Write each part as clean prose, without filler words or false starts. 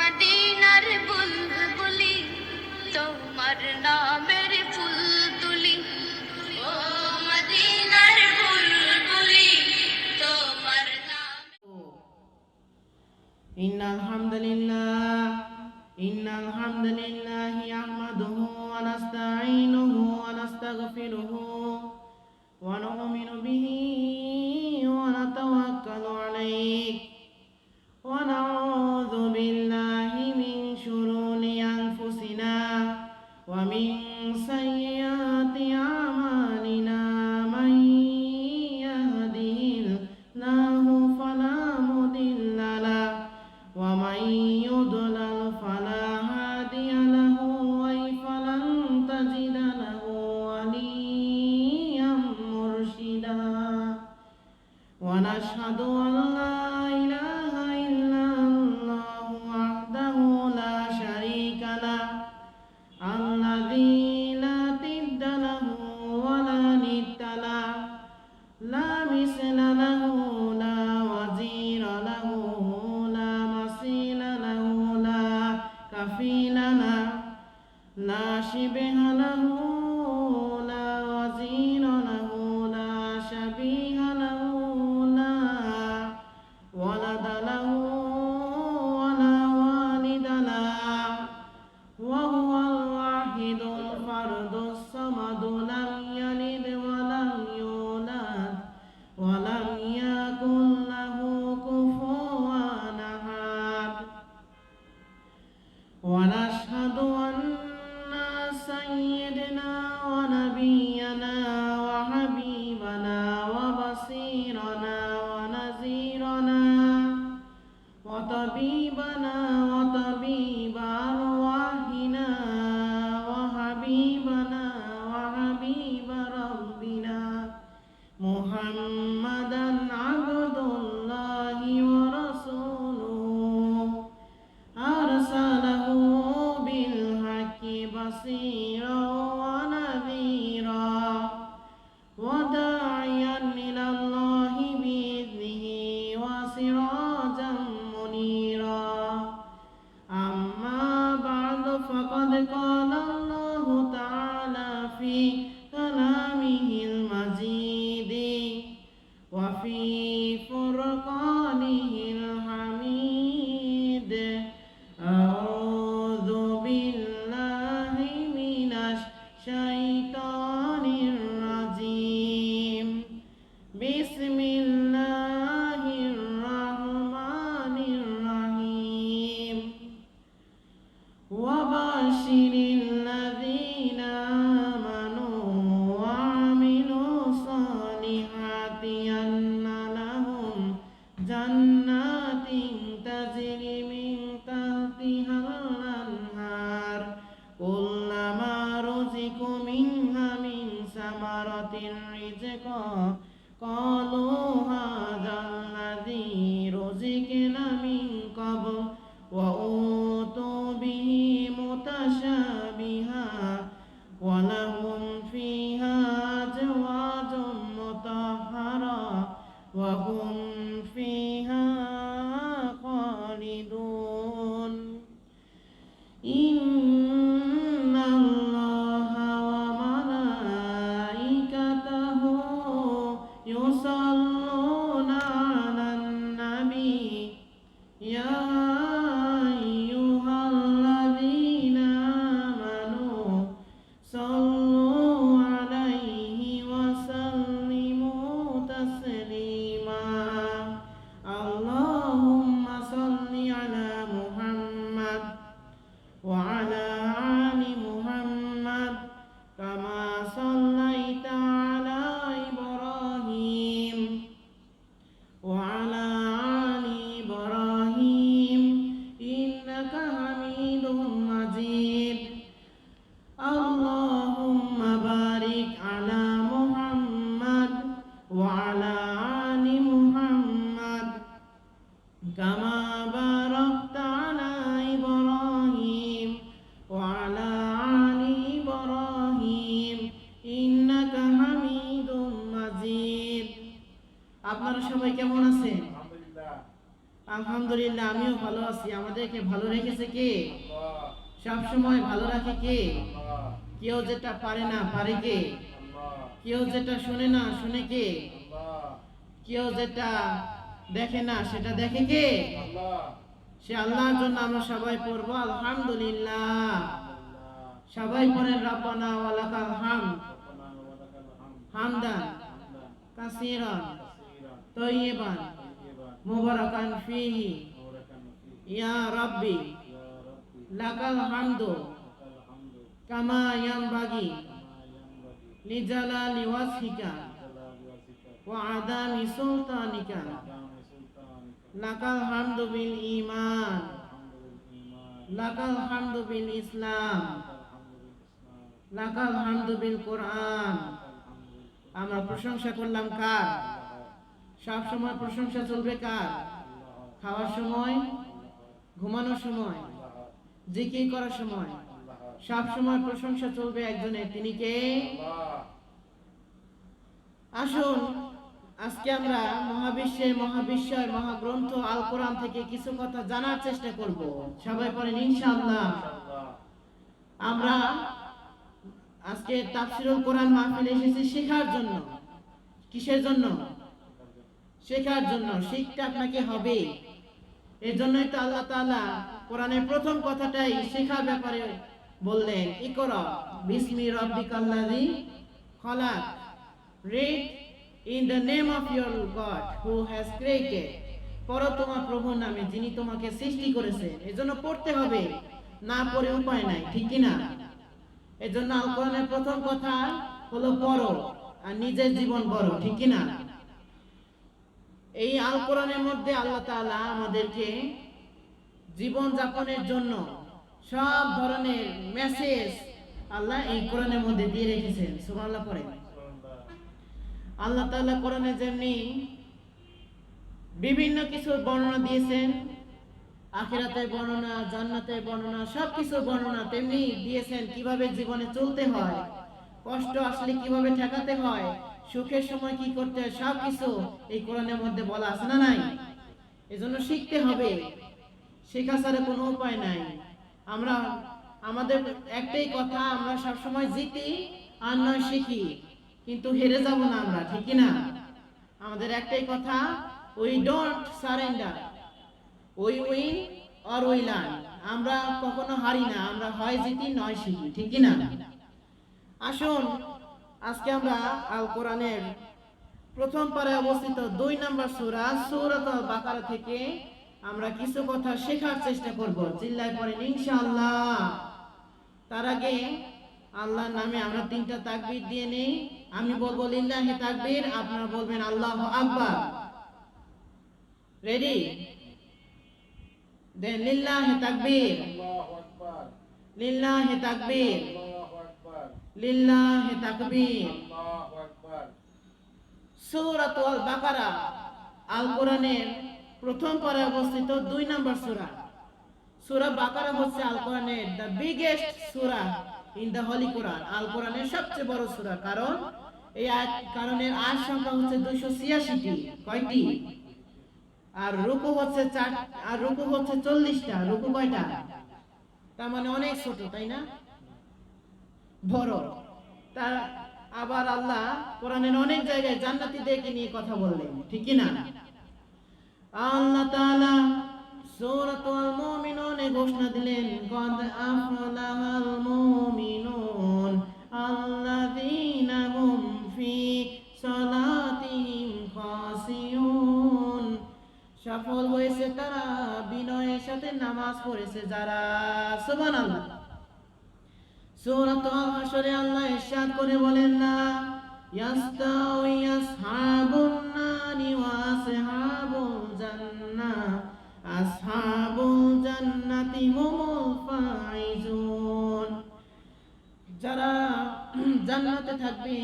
মদিনার বুলবুলি তোমার নামের ফুল তুলি ও মদিনার বুলবুলি তোমার নাম ইন্নাল হামদুলিল্লাহ নাহমাদুহু ওয়া নাস্তাঈনুহু ওয়া নাস্তাগফিরুহু ওয়া নু'মিনু বিহি ওয়া নাতাওয়াক্কালু আলাইহি ওয়া নাউযু বিল্লাহি মিন শুরুরি আনফুসিনা ওয়া মিন সাইয়্যাতি আমালিনা মান ইয়াহদিহিল্লাহু ফালা মুদিল্লা লাহু ওয়া মান ইউদ্লিল ফালা হাদিয়া লাহু ওয়া ফালান তাজিদা লাহু ওয়ালিয়্যাম মুরশিদা ওয়া নাশহাদু আন লা ইলাহা ইল্লাল্লাহু ওয়াহদাহু লা শারীকা লাহু আল্লাযী লা তিদ্দা লাহু ওয়া লা নিদ্দা লাহু লা মিসলা লাহু লা ওয়াজিরা লাহু লা মাসীলা লাহু লা কাফীলা লাহু লা শিবহা লাহু লা ওয়াজিরা লাহু লা শাবীহা লাহু লা ওয়ালাদা লাহু ওয়া লা ওয়ালিদা লাহু ওয়া হুয়াল ওয়াহিদুল ফারদুস সামাদু লাম ইয়ালিদ ওয়া লাম ইউলাদ ওয়া লাম ইয়াকুল লাহু কুফুওয়ান আহাদ ওয়া নাশহাদু আন্না সাইয়্যিদানা ওয়া নাবিyyana ওয়া হাবিবানা ওয়া বাসীরানা ওয়া নাযীরানা ওয়া তাবীবানা ওয়া তাবীবা আরওয়াহিনা ওয়া হাবিবানা ওয়া হাবিবা রাব্বিনা মুহাম্মাদান আবদুল্লাহি ওয়া রাসূলুহু আরসালাহু বিল হাক্কি বাসীরা ওয়া নাযীরা ওয়া দা'iয়ান ইলাল্লাহি বিইذনিহি ওয়া সিরাজাম মুনীরা আম্মা বা'দু ফাকাদ ক্বালা আল্লাহু তাআলা ফি কালামিহিল মাজিদ ওয়া ফি ফুরকানিহিল হামিদ আউযু বিল্লাহি মিনাশ শাইতানির রাজীম বিসমিল্লাহির রাহমানির রাহিম ওয়া বাশিরিল লাযীনা আমানু ওয়া আমিলুস সালিহাতি আন্না লাহুম জান্নাতিন তাজরি মিন তাহতিহাল আনহার কুল্লামা রুজিকু মিনহা মিন সামারাতির রিজকা ক্বালু হাযাল্লাযী রুজিকনা মিন ক্বাবল ওয়া উতু বিহি মুতাশাবিহা ওয়া লাহুম ফীহা আজওয়াজুম মুতাহহারা ওয়া হুম ফীহা খালিদুন ইন্নাল্লাহা ওয়া মালাইকাতাহু ইউসাল্লুনা আলান নাবী ইয়া আইয়ুহাল্লাযীনা আমানু সাল্লু আলাইহি ওয়া সাল্লিমু তাসলিমা আল্লাহুম্মা সাল্লি আলা মুহাম্মাদ ওয়া আলা আলি মুহাম্মাদ কামা সাল্লাইতা আলা ইব্রাহিম ওয়া আলা আলি ইব্রাহিম ইন্নাকা হামিদুম মাজিদ আল্লাহুম্মা বারিক আলা মুহাম্মাদ ওয়া আলা আলি মুহাম্মাদ কামা বারাকতা আলা ইব্রাহিম ওয়া আলহামদুলিল্লাহ আমিও ভালো আছি। আমাদেরকে ভালো রেখেছে কে? আল্লাহ সব সময় ভালো রাখে কে? আল্লাহ কেউ যেটা পারে না পারে কে? আল্লাহ কেউ যেটা শুনে না শুনে কে? আল্লাহ কেউ যেটা দেখে না সেটা দেখে কে? আল্লাহ সে আল্লাহর জন্য আমরা সবাই পড়বো আলহামদুলিল্লাহ। আল্লাহ সবাই পড়েন রাব্বানা ওয়ালাকাল হামদ ربنا ولك الحمد হামদান حمدا কাসীরান كثيرا তাইয়িবান طيبا মুবারাকান ফীহি مباركا فيه ইয়া রাব্বি يا ربي লাকাল হামদু لك الحمد কামা ইয়ানবাগি كما ينبغي লিজালালি ওয়াজহিকা لجلال وجهك ওয়া আদামি সুলতানিকা وعظام سلطانك লাকাল হামদু বিল ঈমান الحمد بالإيمان লাকাল হামদু বিল ইসলাম الحمد بالإسلام লাকাল হামদু বিল কোরআন। الحمد بالقرآن আমরা প্রশংসা করলাম কার? সব সময় প্রশংসা চলবে কার? খাওয়ার সময়, ঘুমানোর সময়, জিকির করার সময়, সব সময় প্রশংসা চলবে একজনের। তিনি কে? আসুন আজকে আমরা মহাবিশ্বের মহাবিশ্বর মহাগ্রন্থ আল কোরআন থেকে কিছু কথা জানার চেষ্টা করব। সবাই পড়েন ইনশাআল্লাহ। আমরা আজকে তাফসীরুল কোরআন মাহফিলে এসেছি শেখার জন্য। কিসের জন্য? শেখার জন্য। শিখতে আপনাকে হবে। এর জন্যই তো আল্লাহ তাআলা কোরআনের প্রথম কথাটাই শেখার ব্যাপারে বললেন, ইকরা বিসমি রাব্বিকাল্লাযী খলাক, read in the name of your God who has created, পড়ো তোমার প্রভুর নামে যিনি তোমাকে সৃষ্টি করেছেন। এজন্য পড়তে হবে, না পড়ে উপায় নাই, ঠিক কি না? এজন্য আল কোরআনের প্রথম কথা হলো পড়ো আর নিজের জীবন গড়ো, ঠিক কি না? এই আল কোরআনের মধ্যে আল্লাহ তাআলা আমাদেরকে জীবন যাপনের জন্য সব ধরনের মেসেজ আল্লাহ এই কোরআনের মধ্যে দিয়ে রেখেছেন। সুবহানাল্লাহ পড়েন। আল্লাহ তাআলা কোরআনে যেমনি বিভিন্ন কিছু বর্ণনা দিয়েছেন, আখিরাতের বর্ণনা, জান্নাতের বর্ণনা, সবকিছু বর্ণনা তেমনি দিয়েছেন কিভাবে জীবনে চলতে হয়, কষ্ট আসলে কিভাবে ঠেকাতে হয়, সুখের সময় কি করতে হয়, সবকিছু এই কোরআনের মধ্যে বলা আছে না নাই? এজন্য শিখতে হবে, শেখা ছাড়া কোনো উপায় নাই। আমরা আমাদের একটাই কথা, আমরা সবসময় জিতি আর নয় শিখি, কিন্তু হেরে যাব না আমরা, ঠিক কি না? আমাদের একটাই কথা, we don't surrender, we win or we learn. আমরা কখনো হারি না, আমরা হয় জিতি নয় শিখি, ঠিক কি না? আসুন আজকে আমরা আল কোরআনের প্রথম পারায় অবস্থিত 2 নম্বর সূরা সূরাতুল বাকারা থেকে আমরা কিছু কথা শেখার চেষ্টা করব। চিল্লায় পড়েন ইনশাআল্লাহ। তার আগে আল্লাহর নামে আমরা 3টা তাকবীর দিয়ে নেই। আমি বলবো লিল্লাহি তাকবীর, আপনারা বলবেন আল্লাহু আকবার। রেডি? দেন লিল্লাহি তাকবীর, আল্লাহু আকবার লিল্লাহি তাকবীর, আল্লাহু আকবার লিল্লাহি তাকবীর। আল্লাহু আকবার। সূরাতুল বাকারা আল কোরআনের প্রথম পারায় অবস্থিত 2 নম্বর সূরা। সূরা বাকারা হচ্ছে আল কোরআনের the biggest surah in the holy Quran. আল কোরআনের সবচেয়ে বড় সূরা, কারণ এই কারণের আয়াত সংখ্যা হচ্ছে 286টি। কয়টি? আর রুকু হচ্ছে 4, আর রুকু হচ্ছে 40টা। রুকু কয়টা? তার মানে অনেক ছোট, তাই না? বড়। তার আবার আল্লাহ কোরআনের অনেক জায়গায় জান্নাতীদেরকে নিয়ে কথা বললেন, ঠিক কি না? আল্লাহ তাআলা সূরাতুল মুমিনুনে ঘোষণা দিলেন, কদ আফলাহাল মুমিনুন আল্লাযীনা হুম ফি সালাতিহিম খাশিউন। সফল হয়েছে তারা, বিনয়ের সাথে নামাজ পড়েছে যারা। সুবহানাল্লাহ। সূরাতুল হাশরে আল্লাহ ইরশাদ করে বলেন, না ইয়াস্তাউই আসহাবুন নারি ওয়া আসহাবুল জান্নাহ, আসহাবুল জান্নাতি হুমুল ফাইজুন। যারা জান্নাতে থাকবে,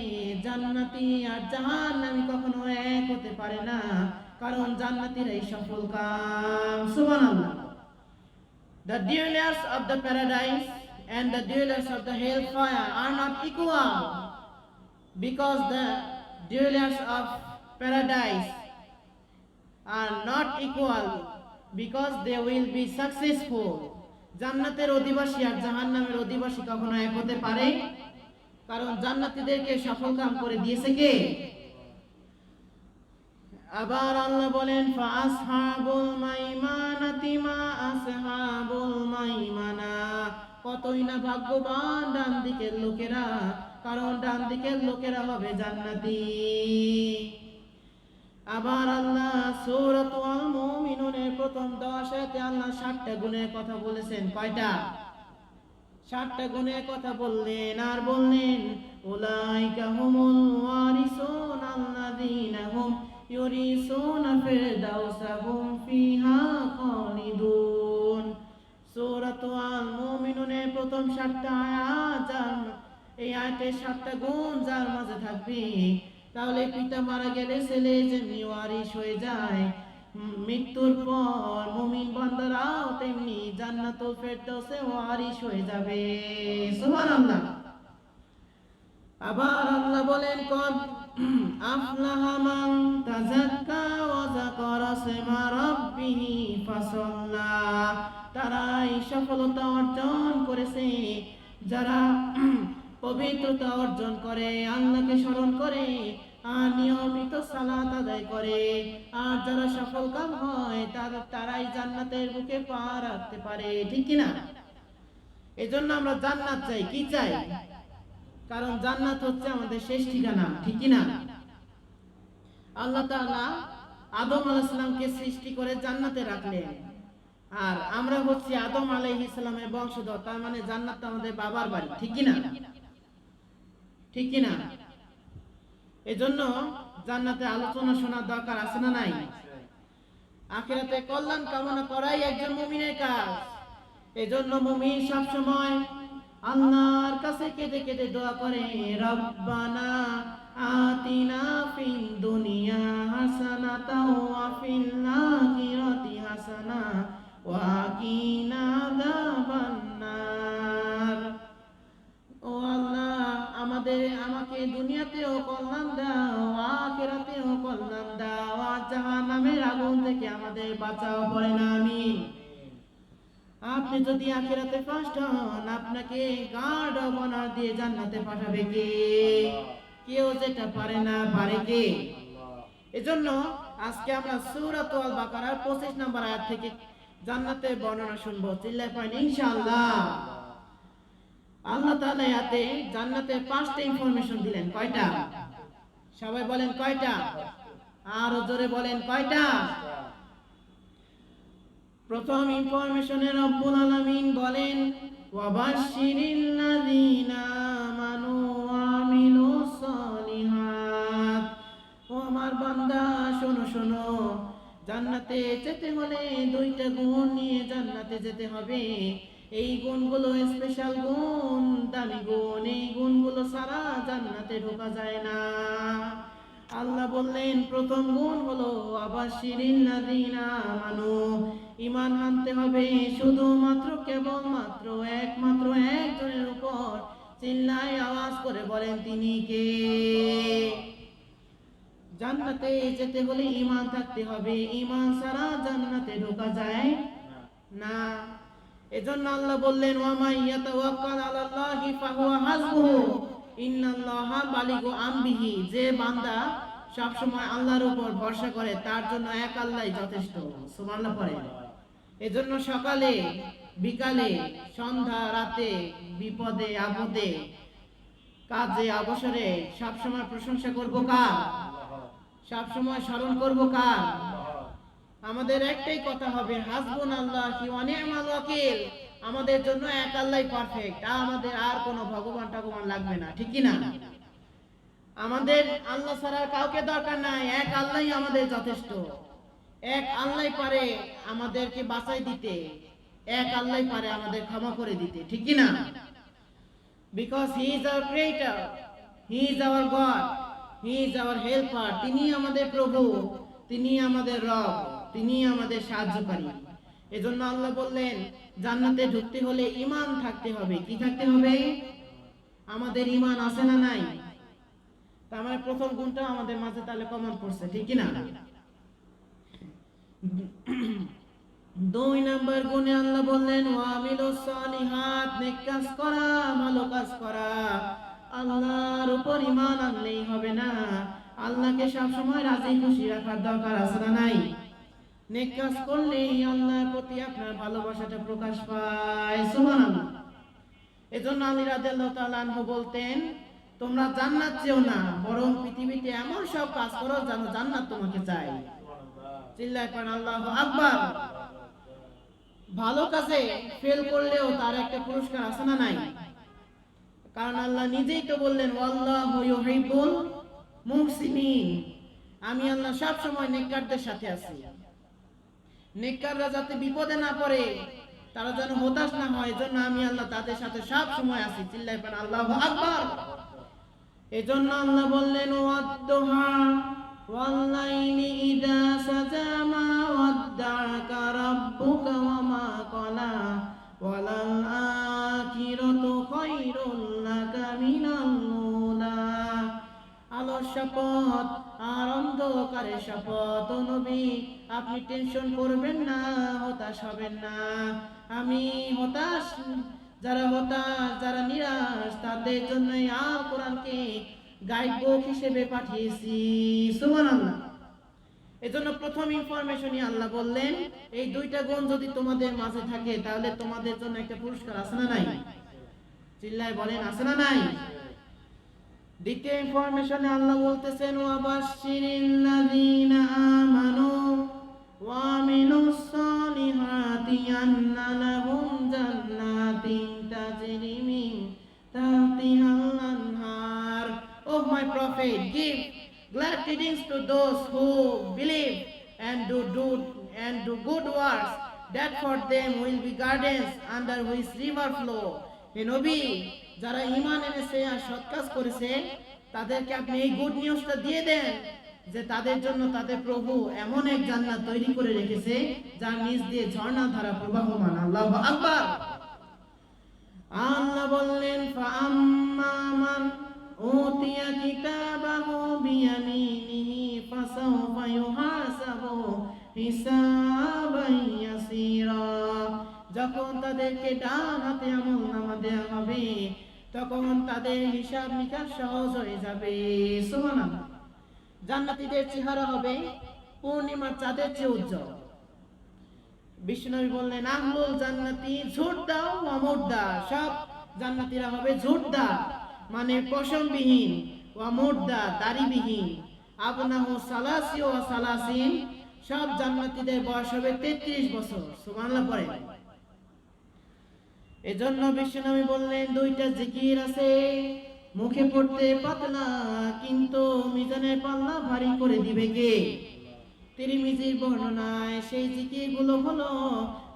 জান্নাতি আর জাহান্নামী কখনো এক হতে পারে না, কারণ জান্নাতীরাই সফল কাম। সুবহানাল্লাহ। The dwellers of the paradise and the dwellers of the hellfire are not equal, because the dwellers of paradise are not equal because they will be successful. জান্নাতের অধিবাসী আর জাহান্নামের অধিবাসী কখনো এক হতে পারে? কারণ জান্নাতীদেরকে সফল কাম করে দিয়েছে কে? আবার আল্লাহ বলেন ফাসহাবুল মাইমানাতি মা আসহাবুল মাইমানা, কতই না ভাগ্যবান ডান দিকের লোকেরা, কারণ ডান দিকের লোকেরা হবে জান্নাতি। আবার আল্লাহ সূরাতুল মুমিনুনের প্রথম 10 আয়াতে আল্লাহ 7টা গুণের কথা বলেছেন। কয়টা? 7টা গুণের কথা বললেন আর বললেন উলাইকা হুমুল ওয়ারিসুন আল্লাযীনা হুম ইউরিসুনা ফিরদাউসা হুম ফিহা খালিদুন। সূরাতুল মুমিনুনের প্রথম 7টা আয়াত, এই আয়াতের 7টা গুণ যার মাঝে থাকবে, তাহলে পিতা মারা গেলে ছেলে যেমনি ওয়ারিশ হয়ে যায়, মৃত্যুর পর মুমিন বান্দারাও তেমনি জান্নাতুল ফেরদাউসে ওয়ারিশ হয়ে যাবে। সুবহানাল্লাহ। আবার আল্লাহ বলেন কদ আফলাহা মান তাযাক্কা ওয়া যাকারা ইসমা রাব্বিহি ফাসাল্লা, তারাই সফলতা অর্জন করেছে যারা পবিত্রতা অর্জন করে, আল্লাহকে স্মরণ করে আর নিয়মিত সালাত আদায় করে। আর যারা সফল কাম হয় তারাই জান্নাতের বুকে পা রাখতে পারে। ঠিক কি না? এজন্য আমরা জান্নাত চাই। কি চাই? কারণ জান্নাত হচ্ছে আমাদের শেষ ঠিকানা। ঠিক কি না? আল্লাহ তাআলা আদম আলাইহিস সালামকে সৃষ্টি করে জান্নাতে রাখলেন, আর আমরা হচ্ছি আদম আলাইহিস সালামের বংশধর, তার মানে জান্নাত আমাদের বাবার বাড়ি। ঠিক কি না? ঠিক কি না? এজন্য জান্নাতে আলোচনা শোনার দরকার আছে না নাই? আখিরাতে কল্যাণ কামনা করাই একজন মুমিনের কাজ। এজন্য মুমিন সব সময় আল্লাহর কাছে কেঁদে কেঁদে দোয়া করে রব্বানা আতিনা ফিদ দুনিয়া হাসানাতাও ওয়া ফিল আখিরাতি হাসানা ওয়া কিনা আযাবান্নার। ও আল্লাহ, আমাকে দুনিয়াতেও কল্যাণ দাও, আখিরাতেও কল্যাণ দাও, আর জাহান্নামের আগুন থেকে আমাদের বাঁচাও। পড়েন আমিন। আপনি যদি আখিরাতে ফার্স্ট হন, আপনাকে গার্ড অফ অনার দিয়ে জান্নাতে পাঠাবে কে? কেউ যেটা পারে না, পারে কে? এজন্য আজকে আমরা সূরাতুল বাকারার 25 নম্বর আয়াত থেকে জান্নাতের বর্ণনা শুনবো। চিল্লায় পড়েন ইনশাআল্লাহ। আল্লাহ তাআলা আয়াতে জান্নাতের 5টা ইনফরমেশন দিলেন। কয়টা? সবাই বলেন কয়টা? আর জোরে বলেন কয়টা? প্রথম ইনফরমেশনে রব্বুল আলামিন বলেন ওয়াবাশশিরিল লাযিনা আমানু ওয়া আমিলুস সালিহাত। ও আমার বান্দা শোনো শোনো, জান্নাতে যেতে হলে 2টা গুণ নিয়ে জান্নাতে যেতে হবে। এই গুণগুলো স্পেশাল গুণ, দামি গুণ। এই গুণগুলো ছাড়া জান্নাতে ঢোকা যায় না। আল্লাহ বললেন প্রথম গুণ হলো আবাশশিরিল লাযিনা আমানু, ঈমান আনতে হবে শুধুমাত্র কেবলমাত্র একমাত্র একজনের উপর। চিল্লায় আওয়াজ করে বলেন তিনি কে? জান্নাতে যেতে হলে ঈমান থাকতে হবে, ঈমান ছাড়া জান্নাতে ঢোকা যায় না। এজন্য আল্লাহ বললেন ওয়া মান ইয়াতাওয়াক্কাল আলাল্লাহি ফাহুয়া হাসবুহু ইন্নাল্লাহা বালিগু আমরিহি। যে বান্দা সব সময় আল্লাহর উপর ভরসা করে তার জন্য এক আল্লাহই যথেষ্ট। সুবহানাল্লাহ পড়েন। এজন্য সকালে বিকালে সন্ধ্যা রাতে বিপদে আপদে কাজে অবসরে সব সময় প্রশংসা করব কার? সব সময় স্মরণ করব কার? আমাদের একটাই কথা হবে হাসবুনাল্লাহি ওয়া নি'মাল ওয়াকিল। আমাদের জন্য এক আল্লাহই পারফেক্ট, আমাদের আর কোনো ভগবান টগবান লাগবে না। ঠিক কি না? আমাদের আল্লাহ ছাড়া কাউকে দরকার নাই, এক আল্লাহই আমাদের যথেষ্ট। এক আল্লাহই পারে আমাদেরকে বাঁচাই দিতে, এক আল্লাহই পারে আমাদের ক্ষমা করে দিতে। ঠিক কি না? Because he is our creator, he is our god, he is our helper. তিনি আমাদের প্রভু, তিনি আমাদের রব, তিনি আমাদের সাহায্যকারী। এজন্য আল্লাহ বললেন জান্নাতে ঢুকতে হলে ঈমান থাকতে হবে। কি থাকতে হবে? আমাদের ঈমান আছে না নাই? তার মানে প্রথম গুণটা আমাদের মাঝে তাহলে কমন পড়ছে। ঠিক কি না? দুই নাম্বার গুণে আল্লাহ বললেন ওয়ামিলুস সালিহাত, নেক কাজ করা, ভালো কাজ করা। আল্লাহর উপর ঈমান আনলেই হবে না, আল্লাহকে সব সময় রাজি খুশি রাখার দরকার আছে না নাই? নেক কাজ করলেই আল্লাহর প্রতি আপনার ভালোবাসাটা প্রকাশ পায়। সুবহানাল্লাহ। এজন্য আলী রাদিয়াল্লাহু তাআলা আনহু বলতেন, তোমরা জান্নাত চেও না, বরং পৃথিবীতে এমন সব কাজ করো যেন জান্নাত তোমাকে চায়। চিল্লায় পড়েন আল্লাহু আকবার। ভালো কাজে ফেল করলেও তার একটা পুরস্কার আছে না নাই? কারণ আল্লাহ নিজেই তো বললেন ওয়াল্লাহু ইউহিব্বুল মুহসিনিন, আমি আল্লাহ সব সময় নেককারদের সাথে আছি। নেককাররা যাতে বিপদে না পড়ে, তারা যেন হতাশ না হয়, এজন্য আমি আল্লাহ তাদের সাথে সব সময় আছি। চিল্লায় পড়েন আল্লাহু আকবার। এজন্য আল্লাহ বললেন ওয়াদ্দুহা ওয়াল্লাইলি ইযা সাজা মা ওয়াদ্দাআকা রাব্বুকা ওয়া মা ক্বালা ওয়ালাল আখিরাতু খায়রুল লাকা মিনাল উলা। আলোর শপথ আর অন্ধকারের শপথ, ও নবী আপনি টেনশন করবেন না, হতাশ হবেন না। আমি যারা নিরাশ তাদের জন্য আল কোরআনকে গাইড বুক হিসেবে পাঠিয়েছি। সুবহানাল্লাহ। এজন্য প্রথম ইনফরমেশনই আল্লাহ বললেন এই দুইটা গুণ যদি তোমাদের মাঝে থাকে তাহলে তোমাদের জন্য একটা পুরস্কার আছে না নাই? চিল্লায় বলেন আছে না নাই? দ্বিতীয় ইনফরমেশনে আল্লাহ বলতেছেন ওয়াবাশশিরিল্লাযীনা আমানু ওয়া আমিলুস সালিহাতি আন্না লাহুম জান্নাতিন তাজরি মিন তাহতিহাল আনহার। Oh my prophet, give glad tidings to those who believe and do good works, that for them will be gardens under which river flow. হে নবী, যারা ঈমান এনেছে আর সৎ কাজ করেছে তাদেরকে আপনি এই গুড নিউজটা দিয়ে দেন যে তাদের জন্য তাদের প্রভু এমন এক জান্নাত তৈরি করে রেখেছে যার নিচ দিয়ে ঝর্ণা ধারা প্রবাহমান। আল্লাহু আকবার। আল্লাহ বললেন ফাআম্মা মান উতিয়া কিতাবাহু বিয়ামিনিহি ফাসাওফা ইউহাসাবু হিসাবান ইয়াসীরা। যখন তাদেরকে ডান হাতে আমলনামা দেয়া হবে তখন তাদের হিসাব নিকাশ সহজ হয়ে যাবে। সুবহানাল্লাহ। জান্নাতীদের চেহারা হবে পূর্ণিমার চাঁদের চেয়ে উজ্জ্বল। বিষ্ণুনবী বললেন আহলুল জান্নাতি ঝুটদা ওয়া মুদ্দা, সব জান্নাতীরা হবে ঝুটদা মানে পশমবিহীন, ওয়া মুদ্দা দাড়িবিহীন, আবনাহু সালাসি ওয়া সালাসিন, সব জান্নাতীদের বয়স হবে 33 বছর। সুবহানাল্লাহ পড়ে। এজন্য বিশ্বনবী বললেন দুইটা জিকির আছে, মুখে পড়তে পাতলা কিন্তু মিজানের পাল্লা ভারী করে দিবে কে? তিরমিজির বর্ণনায় সেই জিকিরগুলো হলো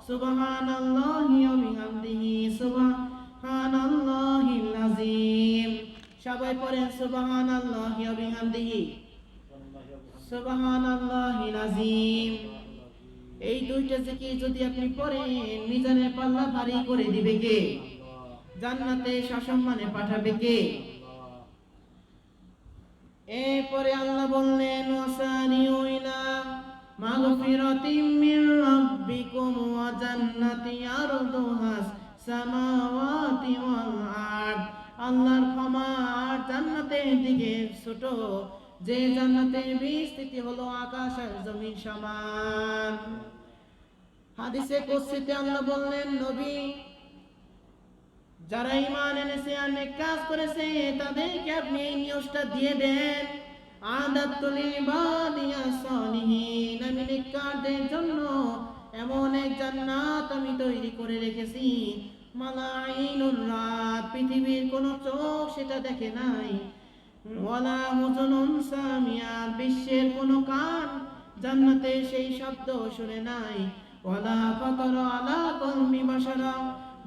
সুবহানাল্লাহি ওয়া বিহামদিহি সুবহানাল্লাহিল আযীম। সবাই পড়েন সুবহানাল্লাহি ওয়া বিহামদিহি সুবহানাল্লাহিল আযীম। এই দুইটা জিকির যদি আপনি পড়েন মিজানের পাল্লা ভারী করে দিবে কে? জান্নাতে সসম্মানে পাঠাবে কে? এরপরে আল্লাহ বললেন ওয়াসারিউ ইলা মাগফিরাতিম মির রাব্বিকুম ওয়া জান্নাতি আরদুহাস সামাওয়াতি ওয়াল আরদ। আল্লাহর ক্ষমা আর জান্নাতের দিকে ছোট, যে জান্নাতের বিস্তৃতি হলো আকাশ আর জমিন সমান। হাদিসে কুদসিতে আল্লাহ বললেন নবী যারা ঈমান এনেছে আর নেক কাজ করেছে তাদেরকে আপনি এই নিউজটা দিয়ে দেন আদাতুল ইবাদিয়াস সালিহিন, আমি নেককারদের জন্য এমন এক জান্নাত আমি তৈরি করে রেখেছি মালাইনুর রাত, পৃথিবীর কোন চোখ সেটা দেখে নাই, ওয়ালা হুজুনুন সামিয়াত, বিশ্বের কোন কান জান্নাতে সেই শব্দ শুনে নাই, ওয়ালা ফাতারা আলা কলবি বাশারা,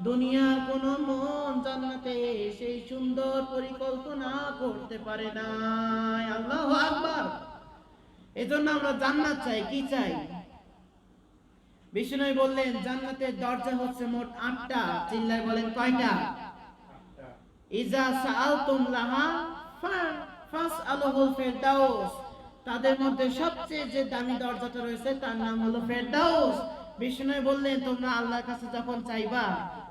দুনিয়ার কোন মন জান্নাতে সেই সুন্দর পরিকল্পনা করতে পারে নাই। আল্লাহু আকবার। এজন্য আমরা জান্নাত চাই। কি চাই? বিষ্ণু বললেন জান্নাতের দরজা হচ্ছে মোট 8টা। চিল্লায় বলেন কয়টা? ইজা সাআলতুম লাহা ফাসআলুহুল ফিরদাউস, তাদের মধ্যে সবচেয়ে যে দামি দরজাটা রয়েছে তার নাম হলো ফেরদাউস। বিষ্ণু বললেন, তোমরা আল্লাহর কাছে যখন চাইবা,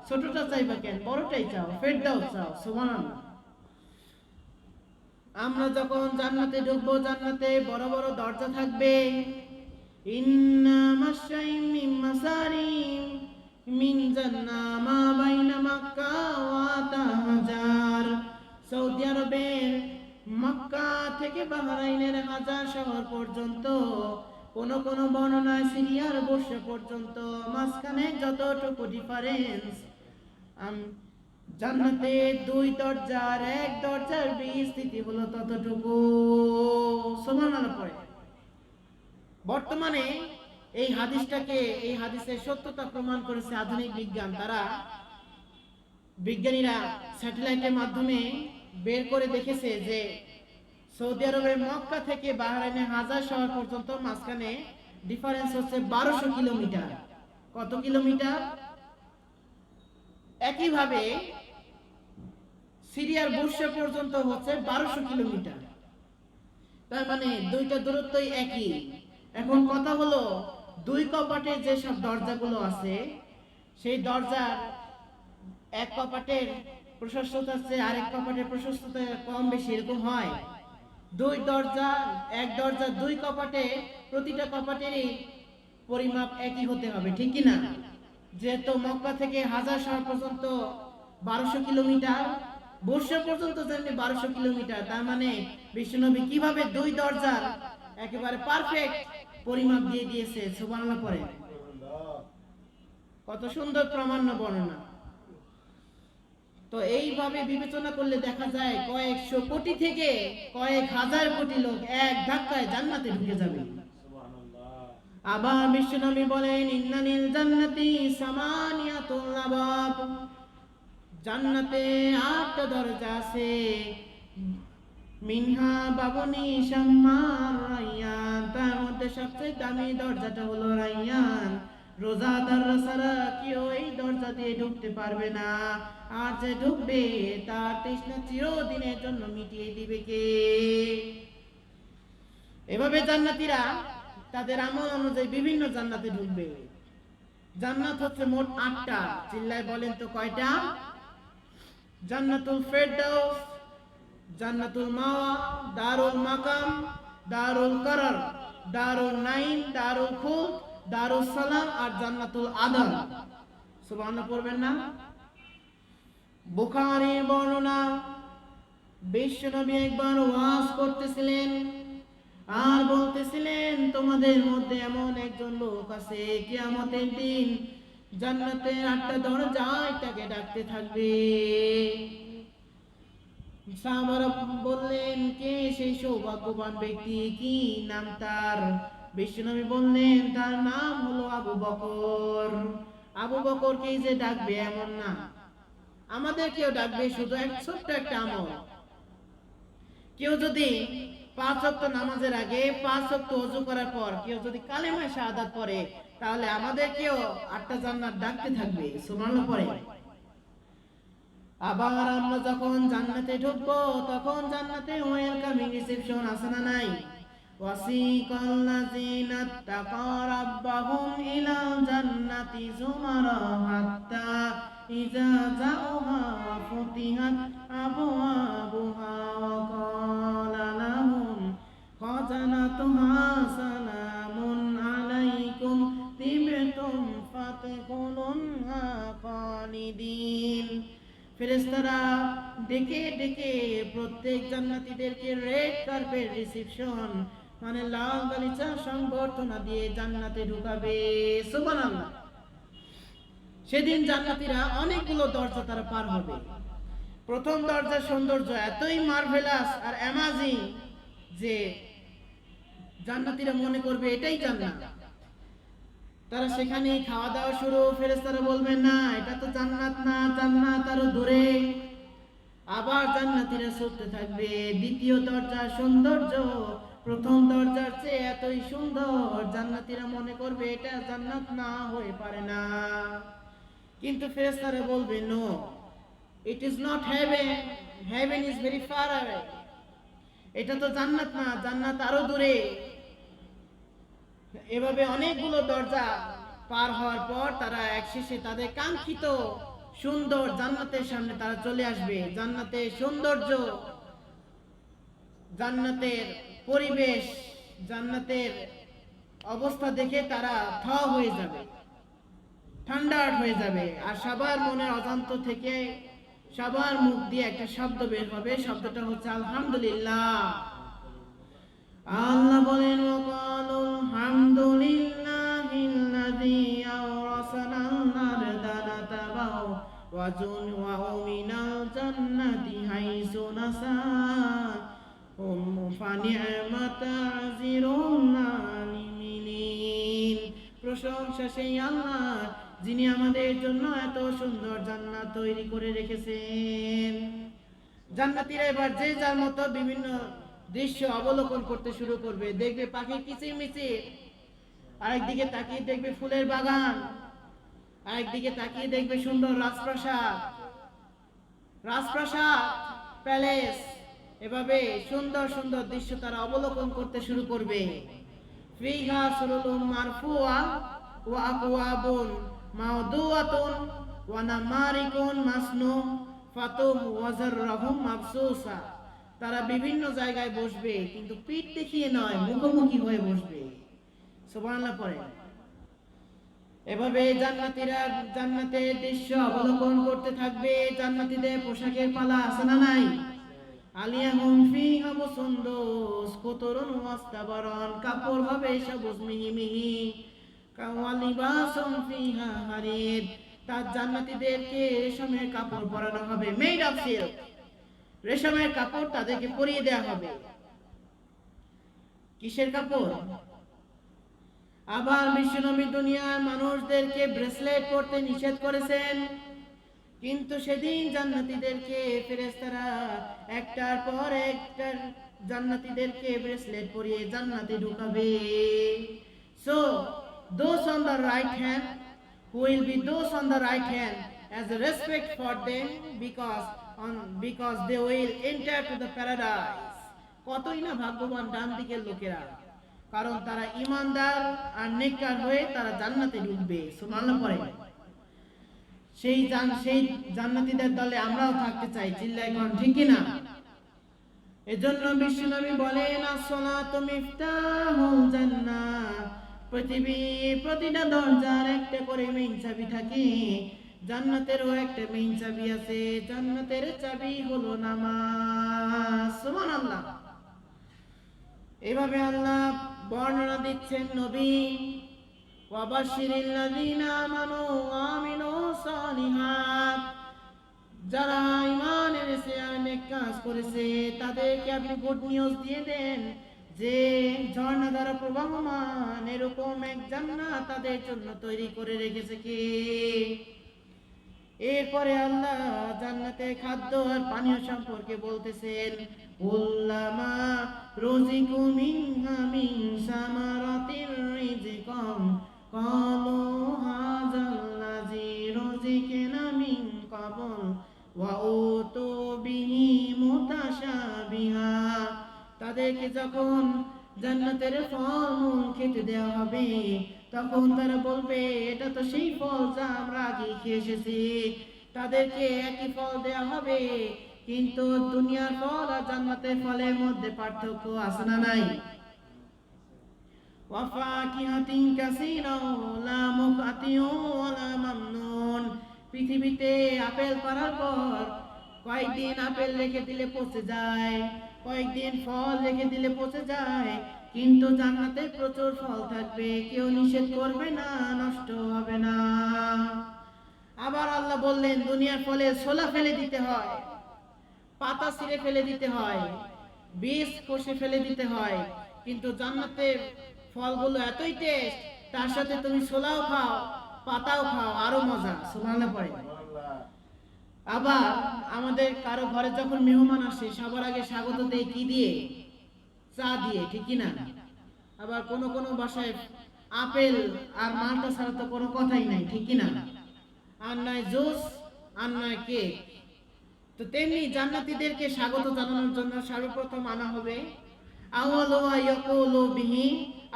ছোটটা চাইবা কেন, বড়টাই চাও, ফেরদাউস চাও। সুবহানাল্লাহ। আমরা যখন জান্নাতে ঢুকবো, জান্নাতে বড় বড় দরজা থাকবে। ইন্না মাশাইম মিন মাসারিম মিন জান্না মা বাইনা মক্কা ওয়া তাহাজার। সৌদি আরবের মক্কা থেকে বাহরাইনের হাজার শহর পর্যন্ত, কোন কোন বর্ণনায় সিরিয়ার বর্ষা পর্যন্ত, মাঝখানে যতটুকু ডিফারেন্স, জান্নাতে দুই দরজার এক দরজার বিস্তৃতি হলো ততটুকু। সুবহানাল্লাহ পড়ে। বর্তমানে এই হাদিসের সত্যতা প্রমাণ করেছে আধুনিক বিজ্ঞান। বিজ্ঞানীরা স্যাটেলাইটের মাধ্যমে বের করে দেখেছে যে সৌদি আরবের মক্কা থেকে বাহরাইনের হাজার শহর পর্যন্ত মাঝখানে ডিফারেন্স হচ্ছে 1200 কিলোমিটার। কত কিলোমিটার? একইভাবে সিরিয়ার বুরসা পর্যন্ত হচ্ছে 1200 কিলোমিটার। তার মানে দুইটা দূরত্বই একই। এখন কথা হলো, দুই কপাটের যেসব দরজাগুলো আছে, সেই দরজার এক কপাটের প্রশস্ততা চেয়ে আরেক কপাটের প্রশস্ততা কম বেশি এরকম হয়। এক দরজা দুই কপাটে, প্রতিটা কপাটেরই পরিমাপ একই হতে হবে, ঠিক কি না? যেহেতু মক্কা থেকে হাজার শহর পর্যন্ত 1200 কিলোমিটার, বুরসা পর্যন্ত যেমনি 1200 কিলোমিটার, তার মানে বিশ্বনবী কিভাবে দুই দরজার একেবারে পারফেক্ট পরিমাপ দিয়ে দিয়েছে। সুবহানাল্লাহ পড়ে। কত সুন্দর প্রামাণ্য বর্ণনা। তো এইভাবে বিবেচনা করলে দেখা যায় কয়েকশো কোটি থেকে কয়েক হাজার কোটি লোক এক ধাক্কায় জান্নাতে ঢুকে যাবে। আবার বিশ্বনবী বলেন, ইন্নানিল জান্নাতি সামানিয়াতুল আবাব। জান্নাতে 8টা দরজা আছে। মিনহা বাবুনি শাম্মার রায়্যান। তার মধ্যে সবচেয়ে দামি দরজাটা হলো রায়্যান। রোজাদাররা ছাড়া কেউ এই দরজা দিয়ে ঢুকতে পারবে না। আর যে ঢুকবে তার তৃষ্ণা চিরদিনের জন্য মিটিয়ে দিবে কে? এভাবে জান্নাতীরা তাদের আমল অনুযায়ী বিভিন্ন জান্নাতে ঢুকবে। জান্নাত হচ্ছে মোট 8টা। চিল্লায় বলেন তো কয়টা? জান্নাতুল ফেরদাউস, জান্নাতুল মাওয়া, দারুল মাকাম, দারুল করার, দারুল নাইম, দারুল খুলদ, দারুল সালাম আর জান্নাতুল আদন। সুবহানাল্লাহ পড়বেন না? বুখারীর বর্ণনা, বিশ্বনবী একবার ওয়াজ করতেছিলেন আর বলতেছিলেন, তোমাদের মধ্যে এমন একজন লোক আছে, কিয়ামতের দিন জান্নাতের 8টা দরজায় তাকে ডাকতে থাকবে। সাহাবারা বললেন, কে সেই সৌভাগ্যবান ব্যক্তি, কি নাম তার? বিশ্বনবী বললেন, তার নাম হলো আবু বকর। আবু বকরকেই যে ডাকবে এমন না, আমাদেরকেও ডাকবে। শুধু এক ছোট্ট একটা আমল, কেউ যদি 5 ওয়াক্ত নামাজের আগে 5 ওয়াক্ত ওযু করার পর কেউ যদি কালেমা শাহাদাত পড়ে, তাহলে আমাদেরকেও 8টা জান্নাত ডাকতে থাকবে। সুবহানাল্লাহ পড়ে। আবার আমরা যখন জান্নাতে ঢুকবো, তখন জান্নাতে ওয়েলকামিং রিসেপশন আছে না নাই? ওয়াসিকাল লাযিনা তাকাউ রাব্বাহুম ইলাল জান্নাতি যুমারা হাত্তা ইযা জাউহা ফুতিহাত আবওয়াবুহা ওয়া ক্বালা লাহুম খাজানাতুহা সালামুন আলাইকুম তিবতুম ফাদখুলুহা খালিদিন। ফেরেশতারা ডেকে ডেকে প্রত্যেক জান্নাতীদেরকে রেড কার্পেট রিসেপশন মানে লাল গালিচা সংবর্ধনা দিয়ে জান্নাতে ঢুকাবে। সুবহানাল্লাহ। সেদিন জান্নাতীরা অনেকগুলো দরজা তারা পার হবে। প্রথম দরজার সৌন্দর্য এতই মার্ভেলাস আর অ্যামাজিং যে জান্নাতীরা মনে করবে এটাই জান্নাত। তারা সেখানে খাওয়া দাওয়া শুরু। ফেরেশতারা বলবেন, না এটা তো জান্নাত না, জান্নাত আরো দূরে। আবার জান্নাতীরা ছুটতে থাকবে। দ্বিতীয় দরজার সৌন্দর্য প্রথম দরজার চেয়ে এতই সুন্দর, জান্নাতীরা মনে করবে এটা জান্নাত না হয়ে পারে না। কিন্তু ফেরেশতারা বলবে, no, it is not heaven, heaven is very far away. এটা তো জান্নাত না, জান্নাত আরো দূরে। এভাবে অনেকগুলো দরজা পার হওয়ার পর তারা একশেষে তাদের কাঙ্ক্ষিত সুন্দর জান্নাতের সামনে তারা চলে আসবে। জান্নাতের সৌন্দর্য, জান্নাতের পরিবেশ, জান্নাতের অবস্থা দেখে তারা থ হয়ে যাবে, ঠান্ডা হয়ে যাবে। আর সবার মনের অজান্ত থেকে সবার মুখ দিয়ে একটা শব্দ বের হবে, শব্দটা হচ্ছে আলহামদুলিল্লাহ। আল্লাহ বলেন ওয়াকালুল হামদুলিল্লাহিল্লাযী আওরাসানাল আরদা নাতাবাউ ওয়া জুনওয়া মিনাল জান্নাতি হাইসু নাসা ফানি'মাতা আযিরুল আলিমিন। প্রশংসা সেই আল্লাহ যিনি আমাদের জন্য এত সুন্দর জান্নাত তৈরি করে রেখেছেন। জান্নাতীরা এবার যে যার মতো বিভিন্ন দৃশ্য অবলোকন করতে শুরু করবে। দেখবে পাখির কিচিরমিচির, আরেকদিকে তাকিয়ে দেখবে ফুলের বাগান, আরেকদিকে তাকিয়ে দেখবে সুন্দর রাজপ্রাসাদ, প্যালেস। এভাবে সুন্দর সুন্দর দৃশ্য তারা অবলোকন করতে শুরু করবে। ফিহা সুরুরুম মারফুআ ওয়া আকওয়াবুন মাওদুআতুন ওয়া নামারিকুন মাসনু ফাতুম ওয়া যাররাহুম মাবসুসা। তারা বিভিন্ন জায়গায় বসবে, কিন্তু পিঠ দেখিয়ে নয়, মুখোমুখি হয়ে বসবে। সুবহানাল্লাহ পড়ে। এভাবে জান্নাতীরা জান্নাতের দৃশ্য অবলোকন করতে থাকবে। জান্নাতীদের পোশাকের পালা আছে না নাই? আলিয়াহুম ফিহা মুসুন্দুস কুতুরুন ওয়াস্তাবারান। কাপড় হবে সবুজ মিহি, কাওয়ালিবাসুম ফিহা হারির। তার জান্নাতীদেরকে রেশমের কাপড় পরানো হবে, মেড অফ সিল্ক। রেশমের কাপড় তাদেরকে পরিয়ে দেওয়া হবে। কিসের কাপড়? আবার বিশ্বনবী দুনিয়ার মানুষদেরকে ব্রেসলেট পরতে নিষেধ করেছেন, কিন্তু সেদিন জান্নাতীদেরকে ফেরেশতারা একটার পর একটা জান্নাতীদেরকে ব্রেসলেট পরিয়ে জান্নাতে ঢুকাবে। So those on the right hand who will be those on the right hand as a respect for them because they will enter to the paradise. কতই না ভাগ্যবান ডান দিকের লোকেরা, কারণ তারা ঈমানদার আর নেককার হয়ে তারা জান্নাতে ঢুকবে। সুবহানাল্লাহ পড়ে। সেই জান্নাতীদের দলে আমরাও থাকতে চাই, চিল্লায় কোন ঠিক কি না? এজন্য বিশ্বনবী বলেন as-সালাতু মিফতাহুল জান্নাহ। পৃথিবীর প্রতিটা দরজার একটা করে মেইন চাবি থাকে, জান্নাতেরও একটা মেইন চাবি আছে। জান্নাতের চাবি হলো নামাজ। সুবহানাল্লাহ। এভাবে আল্লাহ বর্ণনা দিচ্ছেন নবী, ওয়াবাশশিরিল্লাযীনা আমানু ওয়া আমিলুস সালিহাত। যারা ঈমান এনেছে আর নেক কাজ করেছে তাদেরকে আপনি গুড নিউজ দিয়ে দেন যে ঝর্ণা দ্বারা প্রবাহমান এরকম এক জান্নাত তাদের জন্য তৈরি করে রেখেছে কে? এরপরে আল্লাহ জান্নাতের খাদ্য আর পানীয় সম্পর্কে বলতেছেন, কুল্লামা রুজিকু মিনহা মিন সামারাতির রিজকান ক্বালু হাযাল্লাযী রুজিকনা মিন ক্বাবল ওয়া উতু বিহি মুতাশাবিহা। তাদেরকে যখন জান্নাতের ফলমূল খেতে দেওয়া হবে তখন তারা বলবে, এটা তো সেই ফল যা আমরা আগে খেয়ে এসেছি। তাদেরকে একই ফল দেওয়া হবে, কিন্তু দুনিয়ার ফল আর জান্নাতের ফলের মধ্যে পার্থক্য আছে না নাই? ওয়া ফাকিহাতিন কাসীরান লা মুকাতিউ ওয়া লা মামনুন। পৃথিবীতে আপেল পাড়ার পর কয়েকদিন আপেল রেখে দিলে পচে যায়, কয়েকদিন ফল রেখে দিলে পচে যায়, কিন্তু জান্নাতে প্রচুর ফল থাকবে, কেউ নিষেধ করবে না, নষ্ট হবে না। আবার আল্লাহ বললেন দুনিয়ার ফলে ছোলা ফেলে দিতে হয়, পাতা ছিঁড়ে ফেলে দিতে হয়, বীজ কষে ফেলে দিতে হয়, কিন্তু জান্নাতের ফলগুলো এতই টেস্ট, তার সাথে তুমি ছোলাও খাও পাতাও খাও, আরো মজা। সুবহানাল্লাহ পড়ে। আবার আমাদের কারো ঘরে যখন মেহমান আসে সবার আগে স্বাগত দেয় কি দিয়ে? চা দিয়ে, ঠিক কি না? আবার কোন কোন বাসায় আপেল আর মালটা ছাড়া তো কোনো কথাই নাই, ঠিক কি না? আর নয় জুস, আর নয় কেক। তো তেমনি জান্নাতীদেরকে স্বাগত জানানোর জন্য সর্বপ্রথম আনা হবে আউয়ালু ইয়াকুলু বিহি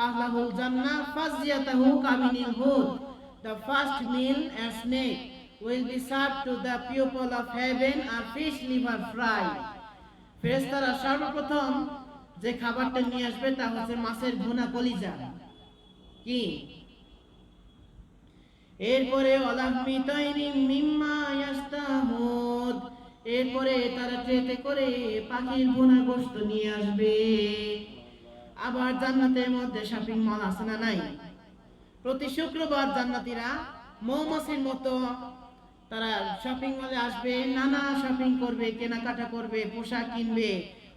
আহলাহুল জান্নাহ ফাজিয়াতাহু কামিনিল হুদ। the first meal a snake will be served to the people of heaven a fish liver fry. ফেরেশতারা সর্বপ্রথম যে খাবারটা নিয়ে আসবে তা হচ্ছে মাছের ভুনা কলিজা। কি এরপরে ওয়ালাহমি তাইরিম মিম্মা ইয়াস্তাহুদ, এরপরে তারা ট্রেতে করে পাখির ভুনা গোশত নিয়ে আসবে। আবার জান্নাতের মধ্যে শপিং মল আছে না নাই? প্রতি শুক্রবার জান্নাতীরা মৌমাছির মতো তারা শপিং মলে আসবে, নানা শপিং করবে, কেনাকাটা করবে, পোশাক কিনবে,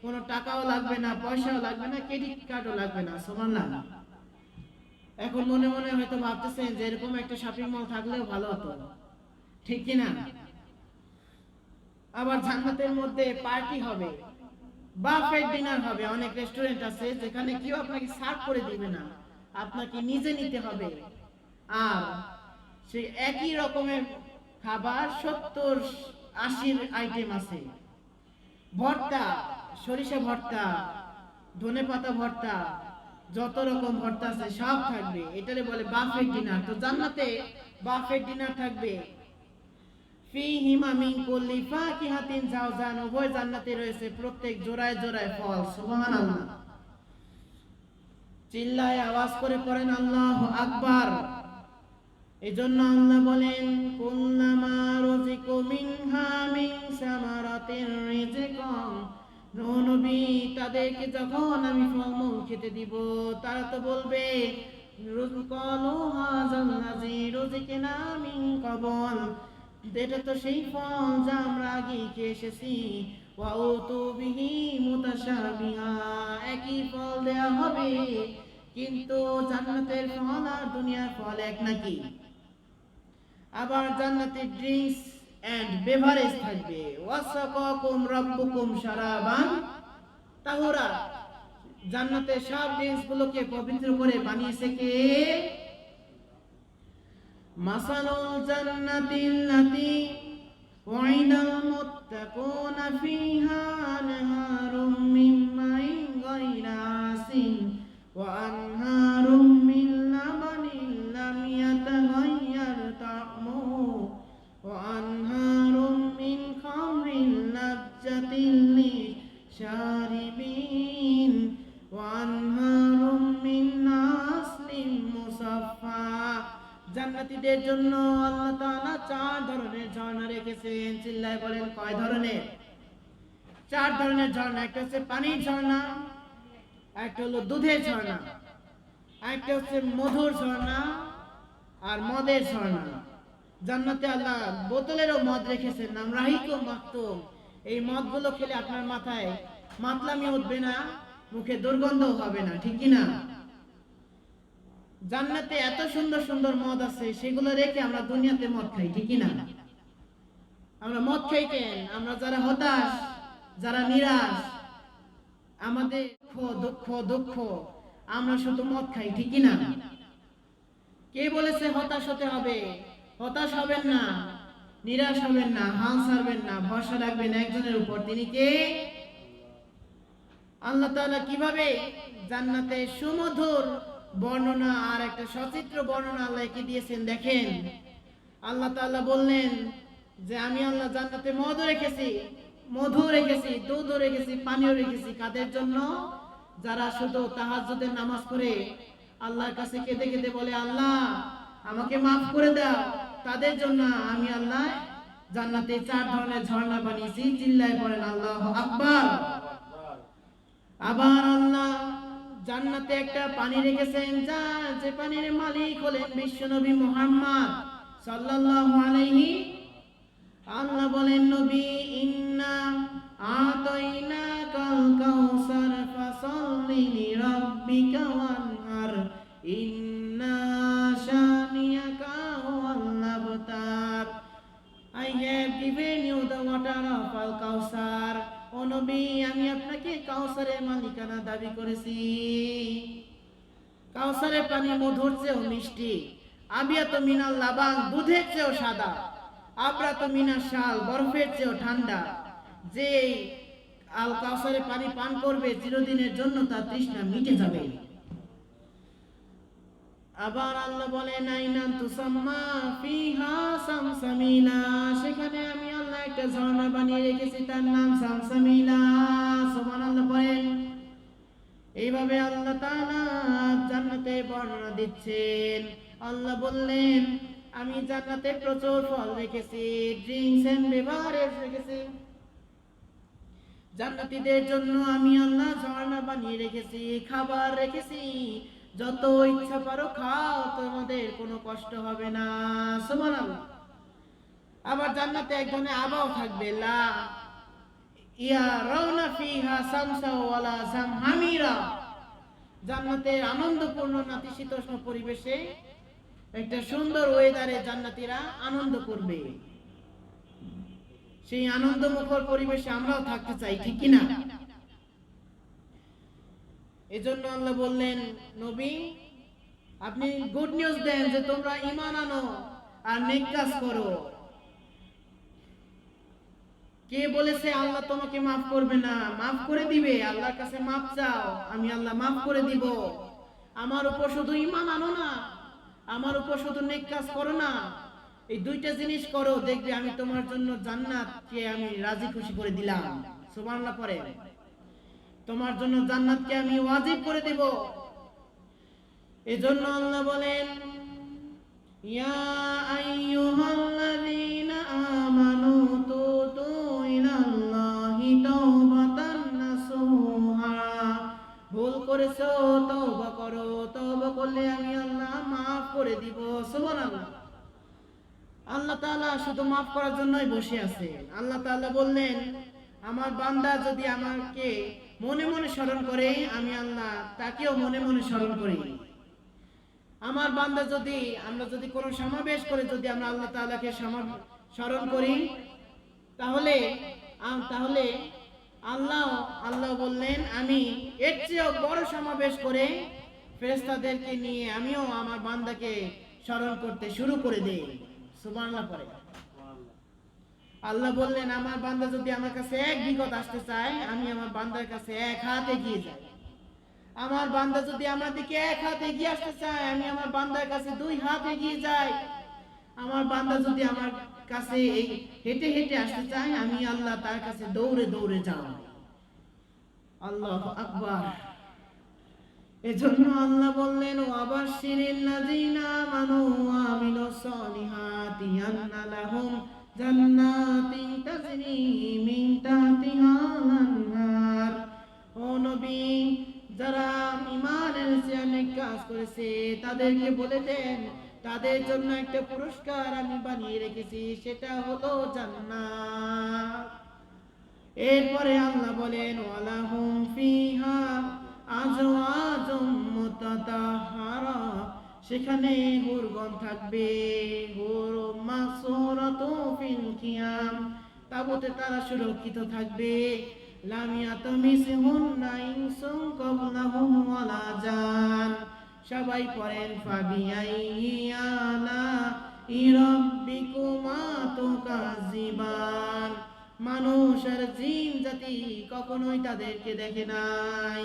কোনো টাকাও লাগবে না, পয়সাও লাগবে না, ক্রেডিট কার্ডও লাগবে না। সুবহানাল্লাহ। এখন মনে মনে হয়তো ভাবতেছেন যে এরকম একটা শপিং মল থাকলেও ভালো হতো, ঠিক কি না? আবার জান্নাতের মধ্যে পার্টি হবে, বাফেট ডিনার হবে। অনেক রেস্টুরেন্ট আছে যেখানে কেউ আপনাকে সার্ভ করে দিবে না, আপনাকে নিজে নিতে হবে। আর সেই একই রকমের খাবার 70-80 আইটেম আছে। ভর্তা, সরিষা ভর্তা, ধনেপাতা ভর্তা, যত রকম ভর্তা আছে সব থাকবে। এটারে বলে বাফেট ডিনার। তো জান্নাতে বাফেট ডিনার থাকবে। ফিহিমা মিন কুল্লি ফাকিহাতিন জাওজান, উভয় জান্নাতে রয়েছে প্রত্যেক জোড়ায় জোড়ায় ফল। সুবহানাল্লাহ। চিল্লায় আওয়াজ করে পড়েন আল্লাহু আকবার। এজন্য আল্লাহ বলেন কুল্লামা রুজিকু মিনহা মিন সামারাতির রিজকান, নবী তাদেরকে যখন আমি ফলমূল খেতে দিব তারা তো বলবে রুজকালু হাযাল্লাযী রুজিকনা মিন ক্বাবল, এটা তো সেই ফল যা আমরা আগে খেয়ে এসেছি। ওয়া উতু বিহি মুতাশাবিহা, একই ফল দেয়া হবে, কিন্তু জান্নাতের ফল আর দুনিয়ার ফল এক নাকি? আবার জান্নাতে ড্রিঙ্কস এন্ড বেভারেজ থাকবে। ওয়াসাকাকুম রাব্বুকুম শারাবান তাহুরা, জান্নাতে সব ড্রিঙ্কস গুলোকে পবিত্র করে বানিয়েছে কে? মাসালুল জান্নাতিল্লাতী ওয়াইদাল মুত্তাকুনা ফিহা আনহারুম মিন মাইন গায়রা আসিন ওয়া আনহারুম মিন লাবানিন লাম ইয়াতাগায়্যার তা'মুহু ওয়া আনহারুম মিন খামরিন লাজ্জাতিন লিশারিবিন ওয়া আনহারুম মিন আসলিন মুসাফফা। জান্নাতীদের জন্য আল্লাহ তাআলা 4 ধরনের ঝর্ণা রেখেছেন। চিল্লায় বলেন কয় ধরনের? 4 ধরনের ঝর্ণা। একটা হচ্ছে পানির ঝর্ণা, একটা হলো দুধের ঝর্ণা, একটা হচ্ছে মধুর ঝর্ণা, আর মদের ঝর্ণা। জান্নাতে আল্লাহ বোতলেরও মদ রেখেছেন, নাম রাহিকু মাকতুম। এই মদগুলো খেলে আপনার মাথায় মাতলামি উঠবে না, মুখে দুর্গন্ধও হবে না, ঠিক কি না? জান্নাতে এত সুন্দর সুন্দর মদ আছে, সেগুলো রেখে আমরা দুনিয়াতে মদ খাই, ঠিক কি না? আমরা মদ খাই কেন? আমরা যারা হতাশ, যারা নিরাশ, আমাদের দুঃখ দুঃখ, আমরা শুধু মদ খাই, ঠিক কি না? কে বলেছে হতাশ হতে হবে? হতাশ হবেন না, নিরাশ হবেন না, হাল ছাড়বেন না, ভরসা রাখবেন একজনের উপর। তিনি কে? আল্লাহ তাআলা কিভাবে জান্নাতে সুমধুর বর্ণনা আর একটা সচিত্র বর্ণনা আল্লাহকে দিয়েছেন দেখেন। আল্লাহ তাআলা বললেন যে আমি আল্লাহ জান্নাতে মধু রেখেছি, মধু রেখেছি, দুধ রেখেছি, পানিও রেখেছি। কাদের জন্য? যারা শুধু তাহাজ্জুদের নামাজ পড়ে আল্লাহর কাছে কেঁদে কেঁদে বলে আল্লাহ আমাকে মাফ করে দাও, তাদের জন্য আমি আল্লাহ জান্নাতে 4 ধরনের ঝর্ণা বানিয়েছি। চিল্লায় পড়েন আল্লাহু আকবার। আবার আল্লাহ জান্নাতে একটা পানি রেখেছেন, যে পানির মালিক হলেন বিশ্বনবী মুহাম্মদ সাল্লাল্লাহু আলাইহি। আল্লাহ বলেন নবী ইন্না আতাইনাকাল কাউসার ফাসাল্লি লিরাব্বিকা ওয়ানহার ইন্না শানিয়াকা হুয়াল আবতার। I have given you the water of al Kausar. ও নবী আমি আপনাকে কাউসারের মালিকানা দাবি করেছি। কাউসারের পানি মধুর চেয়েও মিষ্টি, আবিয়াত মিনাল লাবান, দুধের চেয়েও সাদা, আবরাত মিনাশ শাল, বরফের চেয়েও ঠান্ডা। যে আল কাউসারের পানি পান করবে চিরদিনের জন্য তার তৃষ্ণা মিটে যাবে। আবার আল্লাহ বলেন আইনান তুসাম্মা ফিহা সামসামিলা, সেখানে আমি আল্লাহ একটা ঝর্ণা বানিয়ে রেখেছি, তার নাম সামসামিলা। সুবহানাল্লাহ বলেন। এইভাবে আল্লাহ তাআলা জান্নাতে বর্ণনা দিচ্ছেন। আল্লাহ বললেন আমি জান্নাতে প্রচুর ফল রেখেছি, ড্রিঙ্কস এন্ড বেভারেজ রেখেছি। জান্নাতীদের জন্য আমি আল্লাহ ঝর্ণা বানিয়ে রেখেছি, খাবার রেখেছি, যত ইচ্ছা পারো খাও, তোমাদের কোনো কষ্ট হবে না। সুবহানাল্লাহ। আবার জান্নাতে এক ধরনের আবাও থাকবে, লা ইয়ারাউনা ফিহা শামসা ওয়ালা জামহামিরা। জান্নাতের আনন্দপূর্ণ নাতিশীতোষ্ণ পরিবেশে একটা সুন্দর ওয়েদারে জান্নাতীরা আনন্দ করবে। সেই আনন্দমুখর পরিবেশে আমরাও থাকতে চাই, ঠিক কি না? এজন্য আল্লাহ বললেন নবী আপনি গুড নিউজ দেন যে তোমরা ঈমান আনো আর নেক কাজ করো। কে বলেছে আল্লাহ তোমাকে মাফ করবে না? মাফ করে দিবে। আল্লাহর কাছে মাফ চাও, আমি আল্লাহ মাফ করে দিব। আমার উপর শুধু ঈমান আনো না, আমার উপর শুধু নেক কাজ করো না, এই দুইটা জিনিস করো, দেখবে আমি তোমার জন্য জান্নাতকে আমি রাজি খুশি করে দিলাম। সুবহানাল্লাহ পড়ে। তোমার জন্য জান্নাতকে আমি ওয়াজিব করে দেব। এজন্য আল্লাহ বলেন ইয়া আইয়ুহাল্লাযীনা আমানু তুবু ইলাল্লাহি তাওবাতান নাসুহা। ভুল করেছো তওবা করো, তওবা করলে আমি আল্লাহ maaf করে দিব। সুবহানাল্লাহ। আল্লাহ তাআলা শুধু maaf করার জন্যই বসে আছেন। আল্লাহ তাআলা বললেন আমার বান্দা যদি আমাকে মনে মনে স্মরণ করে, আমি আল্লাহ তাকেও মনে মনে স্মরণ করি। আমার বান্দা যদি আমরা যদি কোনো সমাবেশ করে যদি আমরা আল্লাহ তাআলাকে স্মরণ করি, তাহলে আল্লাহ বললেন আমি এর চেয়েও বড় সমাবেশ করে ফেরেশতাদেরকে নিয়ে আমিও আমার বান্দাকে স্মরণ করতে শুরু করে দেই। সুবহানাল্লাহ পড়ে। আল্লাহ বললেন আমার বান্দা যদি আমার কাছে এক বিগত আসতে চায়, আমি আমার বান্দার কাছে এক হাত এগিয়ে যাই। আমার বান্দা যদি আমার দিকে এক হাত এগিয়ে আসতে চায়, আমি আমার বান্দার কাছে দুই হাত এগিয়ে যাই। আমার বান্দা যদি আমার কাছে এই হেঁটে হেঁটে আসতে চায়, আমি আল্লাহ তার কাছে দৌড়ে দৌড়ে যাই। আল্লাহু আকবার। এজন্য আল্লাহ বললেন ওয়াবাশশিরিল লাযিনা আমানু ওয়া আমিলুস সলিহাতি আন্না লাহুম জান্নাতিন তাজরি মিন তাহতিহাল আনহার। ও নবী, যারা ঈমানের সাথে কাজ করেছে তাদেরকে বলে দেন তাদের জন্য একটা পুরস্কার আমি বানিয়ে রেখেছি, সেটা হলো জান্নাত। এরপরে আল্লাহ বলেন ওয়ালাহুম ফিহা আজওয়াজুম মুতাতাহহারা। সেখানে হুরগণ থাকবে, হুর মাসুরাতু ফিল কিয়াম। তাবুতে তারা সুরক্ষিত থাকবে। লাম ইয়াতামিসহুন্না ইনসুন ক্বাবলাহুম ওয়ালা জান। সবাই পড়েন ফাবিআইয়ি আলা'i রাব্বিকুমা তুকাযিবান। মানুষ আর জিন জাতি কখনোই তাদেরকে দেখে নাই।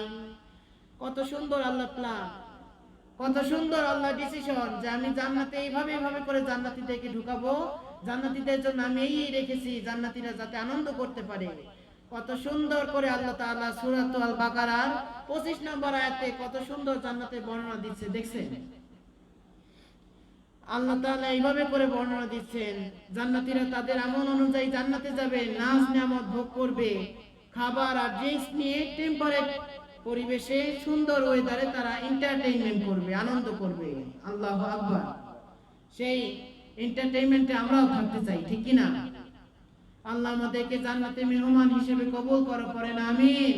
কত সুন্দর আল্লাহ প্ল্যান, কত সুন্দর আল্লাহ ডিসিশন যে আমি জান্নাতে এইভাবে করে জান্নাতীদেরকে ঢুকাবো। জান্নাতীদের জন্য আমি এই রেখেছি, জান্নাতীরা যাতে আনন্দ করতে পারে। কত সুন্দর করে আল্লাহ তাআলা সূরাতুল আল বাকারার 25 নম্বর আয়াতে কত সুন্দর জান্নাতের বর্ণনা দিচ্ছে, দেখছেন? আল্লাহ তাআলা এইভাবে করে বর্ণনা দিচ্ছেন জান্নাতীরা তাদের আমল অনুযায়ী জান্নাতে যাবে, নাজ নিয়ামত ভোগ করবে, খাবার আর ড্রিঙ্কস নিয়ে টেম্পারেট পরিবেশে সুন্দর ওয়েদারে তারা এন্টারটেইনমেন্ট করবে, আনন্দ করবে। আল্লাহু আকবার। সেই এন্টারটেইনমেন্টে আমরাও থাকতে চাই, ঠিক কি না? আল্লাহ আমাদেরকে জান্নাতে মেহমান হিসেবে কবুল করেন, আমিন।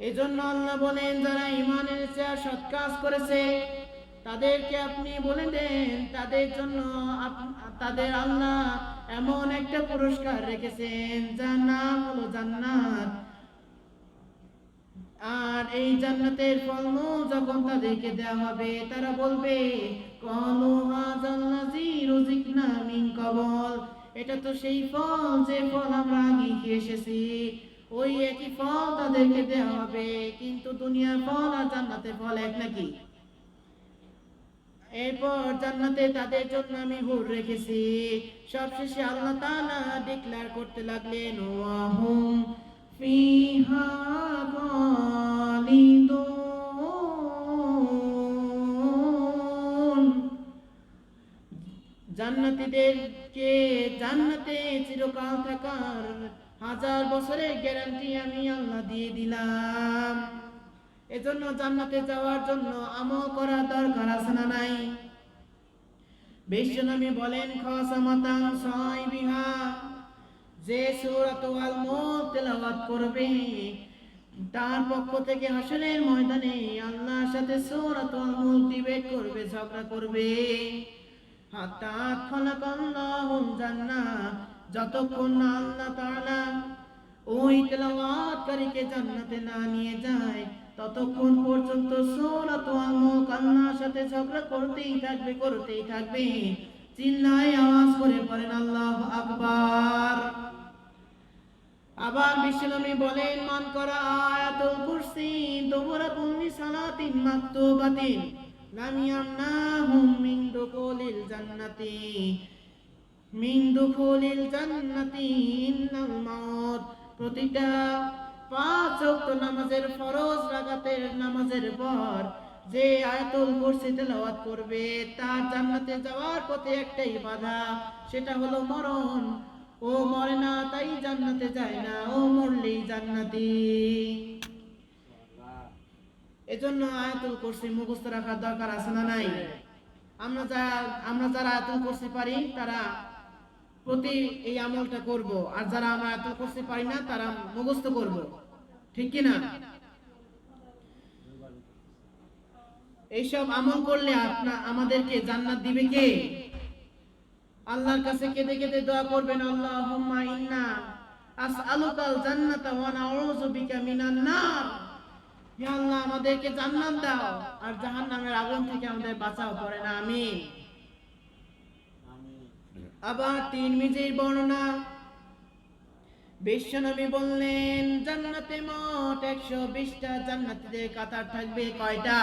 এজন্য আল্লাহ বলেন যারা ঈমানের সাথে সৎ কাজ করেছে তাদেরকে আপনি বলে দেন তাদের জন্য তাদের আল্লাহ এমন একটা পুরস্কার রেখেছেন যার নাম হলো জান্নাত। আর এই জান্নাতের ফলমূল যখন তাদেরকে দেওয়া হবে, তারা বলবে ক্বালু হাযাল্লাযী রুযিকনা মিন ক্বাবল। এটা তো সেই ফল যে ফল আমরা আগে খেয়ে এসেছি। ওই একই ফল তাদেরকে দেওয়া হবে। কিন্তু দুনিয়ার ফল আর জান্নাতের ফল এক নাকি? এরপর জান্নাতে তাদের জন্য আমি হুর রেখেছি। সবশেষে আল্লাহ তাআলা ডিক্লেয়ার করতে লাগলেন, ওয়াহুম ফিহা খালিদুন। জান্নাতীদেরকে জান্নাতে চিরকাল থাকার 1000 বছরের গ্যারান্টি আমি আল্লাহ দিয়ে দিলাম। এজন্য জান্নাতে যাওয়ার জন্য আমল করা দরকার আছে না নাই? বিশ্বনবী বলেন, খাসামাতান সাইবিহা, যে সূরাতুল আল মুলক তেলাওয়াত করবে তার পক্ষ থেকে হাসরের ময়দানে আল্লাহর সাথে সূরাতুল মুলক ডিবেট করবে, ঝগড়া করবে। হাত্তা খালাকাল্লাহুল জান্নাহ, যতক্ষণ না আল্লাহ তাআলা ওই তেলাওয়াতকারীকে জান্নাতে না নিয়ে যায় ততক্ষণ পর্যন্ত সূরাতুল মুলক আল্লাহর সাথে ঝগড়া করতেই থাকবে। চিল্লায় আওয়াজ করে পড়েন আল্লাহু আকবার। আবার বিশ্বনবী বলেন, মান করা আয়াতুল কুরসি দুবুরা কুল্লি সালাতিন মাকতুবাতিন লাম ইয়ামনাহুম মিন দুখুলিল জান্নাতি ইন্নাল মাউত। প্রতিটা 5 ওয়াক্ত নামাজের ফরজ রাকাতের নামাজের পর যে আয়াতুল কুরসি তেলাওয়াত করবে তার জান্নাতে যাওয়ার পথে একটাই বাধা, সেটা হলো মরণ। ও মরে না তাই জান্নাতে যায় না, ও মরলেই জান্নাতি। এজন্য আয়াতুল কুরসি মুখস্থ রাখার দরকার আছে না নাই? আমরা যারা আয়াতুল কুরসি পারি তারা প্রতি এই আমলটা করব, আর যারা আমরা আয়াতুল কুরসি পারি না তারা মুখস্থ করব, ঠিক কি না? এইসব আমল করলে আমাদেরকে জান্নাত দিবে কে? আল্লাহর কাছে কেঁদে কেঁদে দোয়া করবেন, আল্লাহুম্মা ইন্না আসআলুকাল জান্নাতা ওয়া নাউযু বিকা মিনান নার। হে আল্লাহ, আমাদেরকে জান্নাত দাও আর জাহান্নামের আগুন থেকে আমাদের বাঁচাও, পড়েন আমিন। আবার তিরমিজির বর্ণনা, বিশ্বনবী বললেন, জান্নাতে মোট 120টা জান্নাতীদের কাতার থাকবে। কয়টা?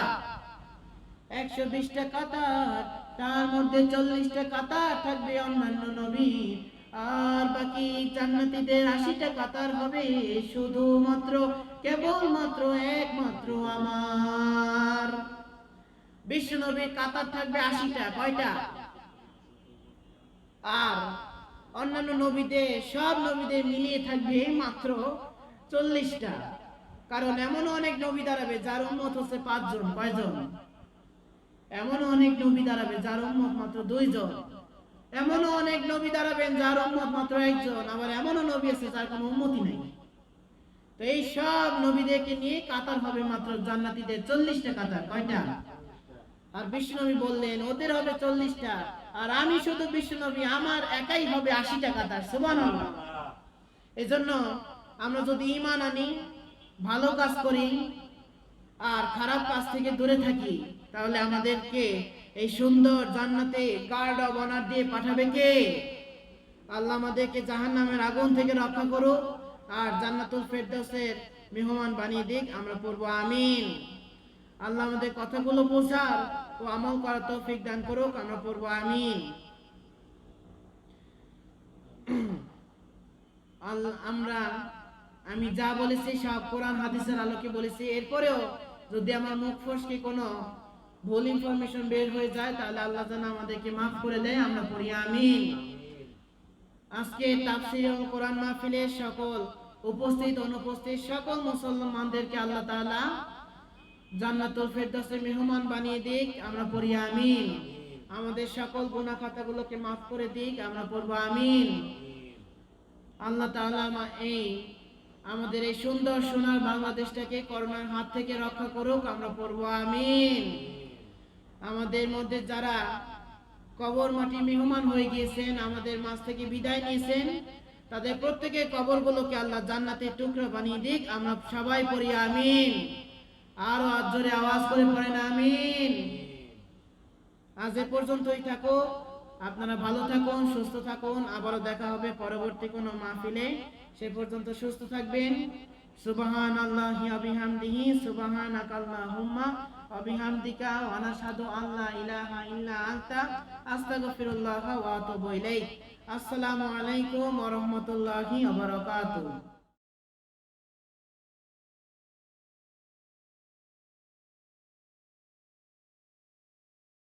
120টা কাতার। তার মধ্যে 40টা কাতার থাকবে অন্যান্য নবী, আর বাকি জান্নাতীদের 80টা কাতার হবে শুধুমাত্র কেবলমাত্র একমাত্র আমার। বিশ্বনবীর কাতার থাকবে 80টা। কয়টা? আর অন্যান্য নবীদের, সব নবীদের মিলিয়ে থাকবে মাত্র 40টা। কারণ এমন অনেক নবী দাঁড়াবে যার উম্মত হচ্ছে 5 জন। কয়জন? এমন অনেক নবী দাঁড়াবে যার উম্মত মাত্র 2 জন। এমনও অনেক নবী দাঁড়াবেন যার উম্মত মাত্র 1 জন। আবার এমনও নবী আছে যার কোনো উম্মতই নাই। তো এই সব নবীদেরকে নিয়ে কাতার হবে মাত্র জান্নাতীদের 40টা কাতার। কয়টা? আর বিশ্বনবী বললেন ওদের হবে 40টা, আর আমি শুধু বিশ্বনবী, আমার একাই হবে 80টা কাতার। সুবহানাল্লাহ। এজন্য আমরা যদি ঈমান আনি, ভালো কাজ করি আর খারাপ কাজ থেকে দূরে থাকি, তাহলে আমাদেরকে এই সুন্দর জান্নাতে গার্ড অব অনার দিয়ে পাঠাবে কে? আল্লাহ আমাদেরকে জাহান্নামের আগুন থেকে রক্ষা করুক আর জান্নাতুল ফেরদাউসের মেহমান বানিয়ে দিক। আমরা পড়ব আমিন। আল্লাহ আমাদের কথাগুলো পৌঁছার ও আমল করার তৌফিক দান করুক। আমরা পড়ব আমিন। আমি যা বলেছি সব কোরআন হাদিসের আলোকে বলেছি। এরপরেও যদি আমার মুখ ফসকে কোনো ভুল ইনফরমেশন বের হয়ে যায় তাহলে আল্লাহ যেন আমাদেরকে মাফ করে দেয়। আমরা পড়ি আমিন। আজকে তাফসীর ও কোরআন মাহফিলের সকল উপস্থিত অনুপস্থিত সকল মুসলমানদেরকে আল্লাহ তাআলা জান্নাতুল ফেরদাউসের মেহমান বানিয়ে দিক। আমরা পড়ি আমিন। আমাদের সকল গুনাহ খাতাগুলোকে মাফ করে দিক। আমরা পড়ব আমিন। আল্লাহ তাআলা আমাদের এই সুন্দর সোনার বাংলাদেশটাকে করোনার হাত থেকে রক্ষা করুক। আমরা পড়ব আমিন। আমাদের মধ্যে যারা কবর মাটি মেহমান হয়ে গিয়েছেন, আমাদের মাঝ থেকে বিদায় নিয়েছেন, তাদের প্রত্যেকের কবরগুলোকে আল্লাহ জান্নাতের টুকরা বানিয়ে দিক। আমরা সবাই পড়ি আমিন। আরো জোরে আওয়াজ করে পড়েন আমিন। আজ এ পর্যন্তই থাকো। আপনারা ভালো থাকুন, সুস্থ থাকুন। আবারও দেখা হবে পরবর্তী কোনো মাহফিলে। সে পর্যন্ত সুস্থ থাকবেন। সুবহানাল্লাহি ওয়া বিহামদিহি, সুবহানাকাল্লাহুম্মা ওয়া বিহামদিকা ওয়া নাশহাদু আল্লা ইলাহা ইল্লা আনতা আস্তাগফিরুল্লাহ ওয়া আতুবু ইলাইক। আসসালামু আলাইকুম ওয়া রাহমাতুল্লাহি ওয়া বারাকাতুহু।